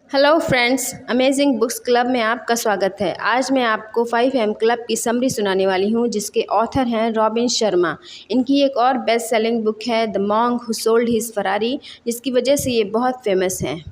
Hello friends, amazing books club में आपका स्वागत है। आज मैं आपको 5am क्लब की समरी सुनाने वाली हूँ, जिसके ऑथर हैं रॉबिन शर्मा। इनकी एक और बेस्ट सेलिंग बुक है the monk who sold his Ferrari, जिसकी वजह से ये बहुत फेमस हैं।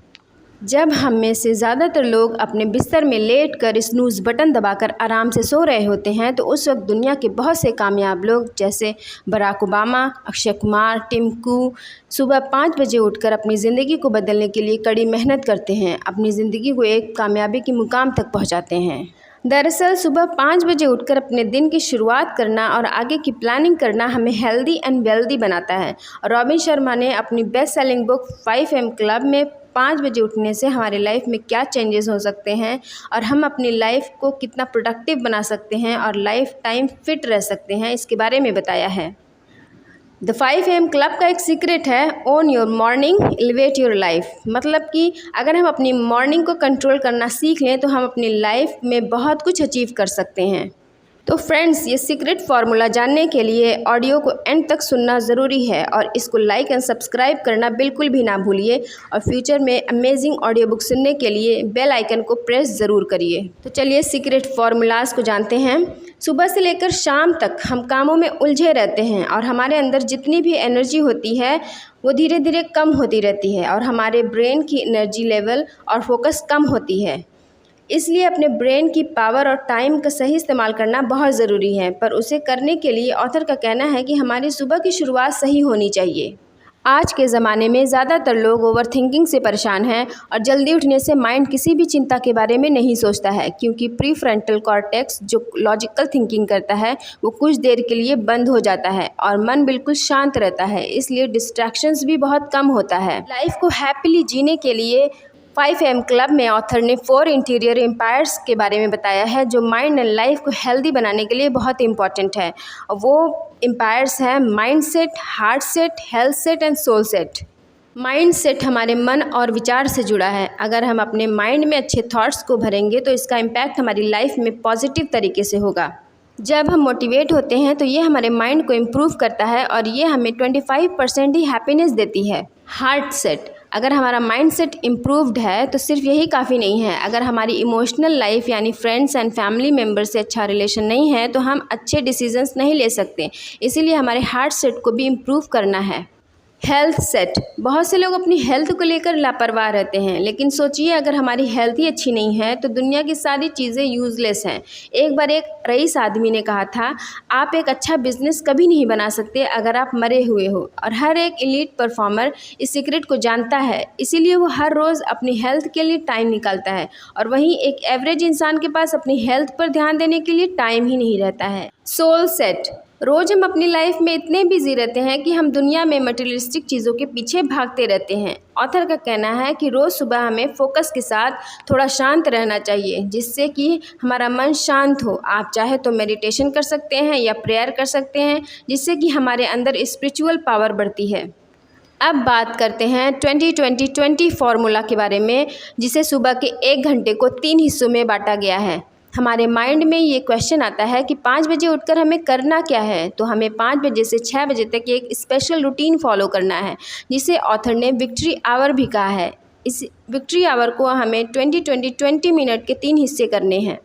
जब हम में से ज़्यादातर लोग अपने बिस्तर में लेट कर स्नूज़ बटन दबाकर आराम से सो रहे होते हैं, तो उस वक्त दुनिया के बहुत से कामयाब लोग जैसे Barack Obama, Akshay Kumar, Tim Cook सुबह 5 बजे उठकर अपनी ज़िंदगी को बदलने के लिए कड़ी मेहनत करते हैं, अपनी ज़िंदगी को एक कामयाबी के मुकाम तक पहुंचाते हैं। दरअसल सुबह 5 बजे उठकर अपने दिन की शुरुआत करना और आगे की प्लानिंग करना हमें हेल्दी एंड वेल्दी बनाता है। रॉबिन शर्मा ने अपनी best selling book 5am club में 5 बजे उठने से हमारे लाइफ में क्या चेंजेस हो सकते हैं और हम अपनी लाइफ को कितना प्रोडक्टिव बना सकते हैं और लाइफ टाइम फिट रह सकते हैं, इसके बारे में बताया है। द 5am क्लब का एक सीक्रेट है own your morning elevate your life. मतलब कि अगर हम अपनी मॉर्निंग को कंट्रोल करना सीख लें तो हम अपनी लाइफ में बहुत कुछ अचीव कर सकते हैं। तो फ्रेंड्स, ये सीक्रेट फार्मूला जानने के लिए ऑडियो को एंड तक सुनना ज़रूरी है और इसको लाइक एंड सब्सक्राइब करना बिल्कुल भी ना भूलिए। और फ्यूचर में अमेजिंग ऑडियो बुक सुनने के लिए बेल आइकन को प्रेस ज़रूर करिए। तो चलिए सीक्रेट फार्मूलाज को जानते हैं। सुबह से लेकर शाम तक हम कामों में उलझे रहते हैं और हमारे अंदर जितनी भी एनर्जी होती है वो धीरे धीरे कम होती रहती है और हमारे ब्रेन की एनर्जी लेवल और फोकस कम होती है। इसलिए अपने ब्रेन की पावर और टाइम का सही इस्तेमाल करना बहुत ज़रूरी है, पर उसे करने के लिए ऑथर का कहना है कि हमारी सुबह की शुरुआत सही होनी चाहिए। आज के ज़माने में ज़्यादातर लोग ओवर थिंकिंग से परेशान हैं और जल्दी उठने से माइंड किसी भी चिंता के बारे में नहीं सोचता है, क्योंकि प्रीफ्रंटल कॉर्टेक्स जो लॉजिकल थिंकिंग करता है वो कुछ देर के लिए बंद हो जाता है और मन बिल्कुल शांत रहता है। इसलिए डिस्ट्रैक्शंस भी बहुत कम होता है। लाइफ को हैप्पीली जीने के लिए 5am क्लब में ऑथर ने 4 इंटीरियर एम्पायर्स के बारे में बताया है, जो माइंड एंड लाइफ को हेल्दी बनाने के लिए बहुत इंपॉर्टेंट है। वो एम्पायर्स हैं mind set, heart set, health set and soul set. Mind set हमारे मन और विचार से जुड़ा है। अगर हम अपने माइंड में अच्छे थॉट्स को भरेंगे तो इसका इम्पैक्ट हमारी लाइफ में पॉजिटिव तरीके से होगा। जब हम मोटिवेट होते हैं तो ये हमारे माइंड को इम्प्रूव करता है और ये हमें 25% ही हैप्पीनेस देती है। हार्ट सेट, अगर हमारा माइंड सेट इम्प्रूव्ड है तो सिर्फ यही काफ़ी नहीं है। अगर हमारी इमोशनल लाइफ यानी फ्रेंड्स एंड फैमिली मेम्बर से अच्छा रिलेशन नहीं है तो हम अच्छे डिसीजंस नहीं ले सकते। इसीलिए हमारे हार्ट सेट को भी इम्प्रूव करना है। हेल्थ सेट, बहुत से लोग अपनी हेल्थ को लेकर लापरवाह रहते हैं, लेकिन सोचिए अगर हमारी हेल्थ ही अच्छी नहीं है तो दुनिया की सारी चीज़ें यूज़लेस हैं। एक बार एक रईस आदमी ने कहा था, आप एक अच्छा बिजनेस कभी नहीं बना सकते अगर आप मरे हुए हो। और हर एक एलीट परफॉर्मर इस सीक्रेट को जानता है, इसीलिए वो हर रोज़ अपनी हेल्थ के लिए टाइम निकालता है। और वहीं एक एवरेज इंसान के पास अपनी हेल्थ पर ध्यान देने के लिए टाइम ही नहीं रहता है। सोल सेट, रोज़ हम अपनी लाइफ में इतने बिजी रहते हैं कि हम दुनिया में मटेरियलिस्टिक चीज़ों के पीछे भागते रहते हैं। ऑथर का कहना है कि रोज़ सुबह हमें फोकस के साथ थोड़ा शांत रहना चाहिए, जिससे कि हमारा मन शांत हो। आप चाहे तो मेडिटेशन कर सकते हैं या प्रेयर कर सकते हैं, जिससे कि हमारे अंदर स्पिरिचुअल पावर बढ़ती है। अब बात करते हैं 20-20-20 फार्मूला के बारे में, जिसे सुबह के 1 घंटे को 3 हिस्सों में बांटा गया है। हमारे माइंड में ये क्वेश्चन आता है कि 5 बजे उठकर हमें करना क्या है, तो हमें 5 बजे से 6 बजे तक एक स्पेशल रूटीन फॉलो करना है, जिसे ऑथर ने विक्ट्री आवर भी कहा है। इस विक्ट्री आवर को हमें 20-20-20 मिनट के 3 हिस्से करने हैं।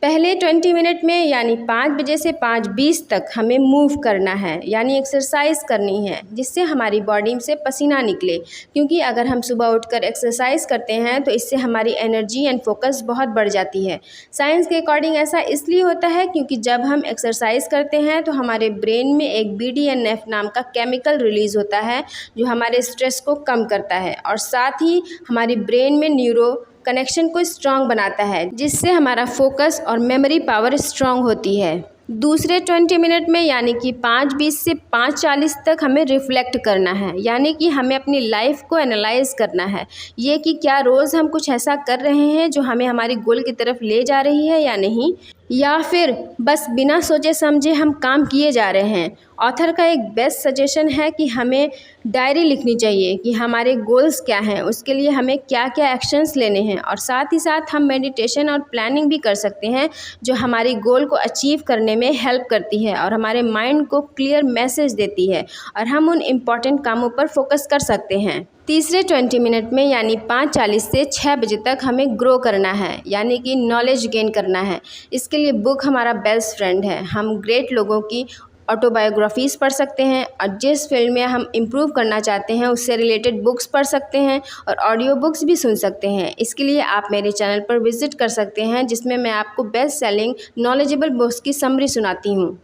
पहले 20 मिनट में यानी 5 बजे से 5:20 तक हमें मूव करना है, यानी एक्सरसाइज करनी है, जिससे हमारी बॉडी से पसीना निकले। क्योंकि अगर हम सुबह उठकर एक्सरसाइज करते हैं तो इससे हमारी एनर्जी एंड फोकस बहुत बढ़ जाती है। साइंस के अकॉर्डिंग ऐसा इसलिए होता है क्योंकि जब हम एक्सरसाइज करते हैं तो हमारे ब्रेन में एक BDNF नाम का केमिकल रिलीज़ होता है, जो हमारे स्ट्रेस को कम करता है और साथ ही हमारी ब्रेन में न्यूरो कनेक्शन को स्ट्रॉन्ग बनाता है, जिससे हमारा फोकस और मेमोरी पावर स्ट्रॉन्ग होती है। दूसरे 20 मिनट में यानी कि 5:20 से 5:40 तक हमें रिफ्लेक्ट करना है, यानी कि हमें अपनी लाइफ को एनालाइज करना है। ये कि क्या रोज़ हम कुछ ऐसा कर रहे हैं जो हमें हमारी गोल की तरफ ले जा रही है या नहीं, या फिर बस बिना सोचे समझे हम काम किए जा रहे हैं। ऑथर का एक बेस्ट सजेशन है कि हमें डायरी लिखनी चाहिए कि हमारे गोल्स क्या हैं, उसके लिए हमें क्या क्या एक्शंस लेने हैं, और साथ ही साथ हम मेडिटेशन और प्लानिंग भी कर सकते हैं, जो हमारी गोल को अचीव करने में हेल्प करती है और हमारे माइंड को क्लियर मैसेज देती है और हम उन इम्पॉर्टेंट कामों पर फोकस कर सकते हैं। तीसरे 20 मिनट में यानी 5:40 से 6 बजे तक हमें ग्रो करना है, यानी कि नॉलेज गेन करना है। इसके लिए बुक हमारा बेस्ट फ्रेंड है। हम ग्रेट लोगों की ऑटोबायोग्राफीज़ पढ़ सकते हैं और जिस फील्ड में हम इम्प्रूव करना चाहते हैं उससे रिलेटेड बुक्स पढ़ सकते हैं और ऑडियो बुक्स भी सुन सकते हैं। इसके लिए आप मेरे चैनल पर विज़िट कर सकते हैं, जिसमें मैं आपको बेस्ट सेलिंग नॉलेजेबल बुक्स की समरी सुनाती हूँ।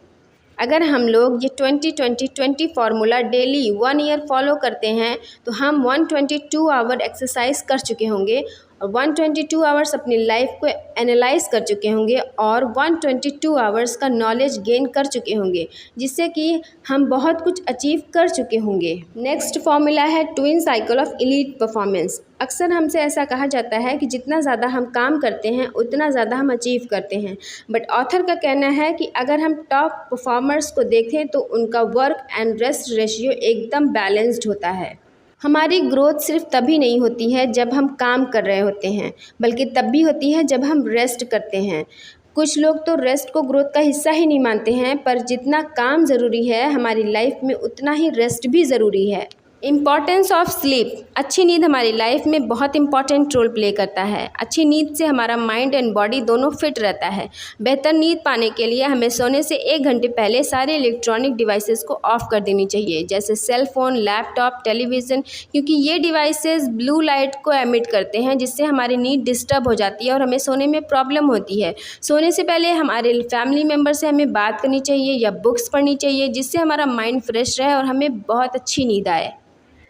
अगर हम लोग ये 20-20-20 फार्मूला डेली 1 ईयर फॉलो करते हैं तो हम 122 आवर एक्सरसाइज कर चुके होंगे और 122 आवर्स अपनी लाइफ को एनालाइज कर चुके होंगे और 122 आवर्स का नॉलेज गेन कर चुके होंगे, जिससे कि हम बहुत कुछ अचीव कर चुके होंगे। नेक्स्ट फॉर्मूला है twin cycle of elite performance. अक्सर हमसे ऐसा कहा जाता है कि जितना ज़्यादा हम काम करते हैं उतना ज़्यादा हम अचीव करते हैं, बट ऑथर का कहना है कि अगर हम टॉप परफॉर्मर्स को देखें तो उनका वर्क एंड रेस्ट रेशियो एकदम बैलेंस्ड होता है। हमारी ग्रोथ सिर्फ तभी नहीं होती है जब हम काम कर रहे होते हैं, बल्कि तब भी होती है जब हम रेस्ट करते हैं। कुछ लोग तो रेस्ट को ग्रोथ का हिस्सा ही नहीं मानते हैं, पर जितना काम ज़रूरी है हमारी लाइफ में उतना ही रेस्ट भी ज़रूरी है। Importance of sleep. अच्छी नींद हमारी लाइफ में बहुत इंपॉर्टेंट रोल प्ले करता है। अच्छी नींद से हमारा माइंड एंड बॉडी दोनों फिट रहता है। बेहतर नींद पाने के लिए हमें सोने से 1 घंटे पहले सारे इलेक्ट्रॉनिक डिवाइसेस को ऑफ कर देनी चाहिए, जैसे सेल फ़ोन, लैपटॉप, टेलीविज़न, क्योंकि ये डिवाइसेस ब्लू लाइट को एमिट करते हैं, जिससे हमारी नींद डिस्टर्ब हो जाती है और हमें सोने में प्रॉब्लम होती है। सोने से पहले हमारे फैमिली मेम्बर से हमें बात करनी चाहिए या बुक्स पढ़नी चाहिए, जिससे हमारा माइंड फ्रेश रहे और हमें बहुत अच्छी नींद आए।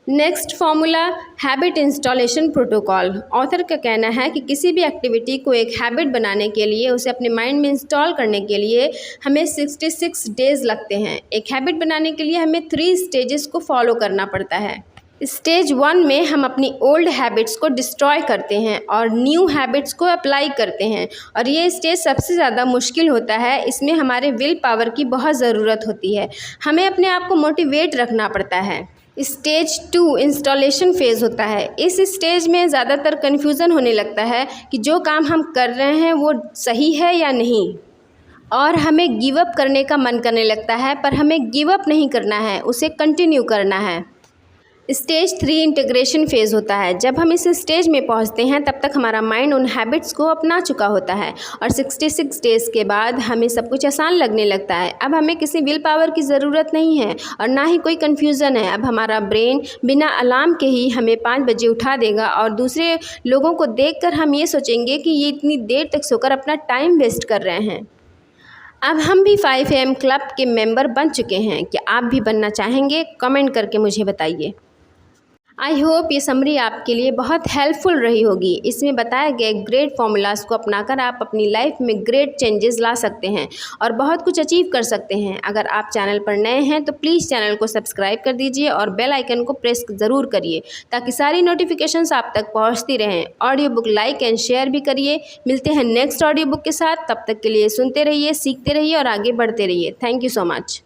Next formula habit installation protocol. Author का कहना है कि किसी भी एक्टिविटी को एक हैबिट बनाने के लिए, उसे अपने माइंड में इंस्टॉल करने के लिए हमें 66 डेज़ लगते हैं। एक हैबिट बनाने के लिए हमें 3 स्टेजेस को फॉलो करना पड़ता है। स्टेज 1 में हम अपनी ओल्ड हैबिट्स को डिस्ट्रॉय करते हैं और न्यू हैबिट्स को अप्लाई करते हैं, और ये स्टेज सबसे ज़्यादा मुश्किल होता है। इसमें हमारे विल पावर की बहुत ज़रूरत होती है। हमें अपने आप को मोटिवेट रखना पड़ता है। स्टेज 2 इंस्टॉलेशन फेज़ होता है। इस स्टेज में ज़्यादातर कन्फ्यूज़न होने लगता है कि जो काम हम कर रहे हैं वो सही है या नहीं, और हमें गिव अप करने का मन करने लगता है, पर हमें गिव अप नहीं करना है, उसे कंटिन्यू करना है। स्टेज 3 इंटीग्रेशन फेज़ होता है। जब हम इस स्टेज में पहुंचते हैं तब तक हमारा माइंड उन हैबिट्स को अपना चुका होता है और 66 डेज़ के बाद हमें सब कुछ आसान लगने लगता है। अब हमें किसी विल पावर की ज़रूरत नहीं है और ना ही कोई कन्फ्यूज़न है। अब हमारा ब्रेन बिना अलार्म के ही हमें 5 बजे उठा देगा और दूसरे लोगों को देखकर हम ये सोचेंगे कि ये इतनी देर तक सोकर अपना टाइम वेस्ट कर रहे हैं। अब हम भी 5 AM क्लब के मेंबर बन चुके हैं। क्या आप भी बनना चाहेंगे? कमेंट करके मुझे बताइए। आई होप ये समरी आपके लिए बहुत हेल्पफुल रही होगी। इसमें बताए गए ग्रेट फार्मूलाज को अपनाकर आप अपनी लाइफ में ग्रेट चेंजेस ला सकते हैं और बहुत कुछ अचीव कर सकते हैं। अगर आप चैनल पर नए हैं तो प्लीज़ चैनल को सब्सक्राइब कर दीजिए और बेल आइकन को प्रेस ज़रूर करिए, ताकि सारी नोटिफिकेशंस आप तक पहुँचती रहें। Audio book like and share भी करिए। मिलते हैं नेक्स्ट ऑडियो बुक के साथ। तब तक के लिए सुनते रहिए, सीखते रहिए और आगे बढ़ते रहिए। Thank you so much.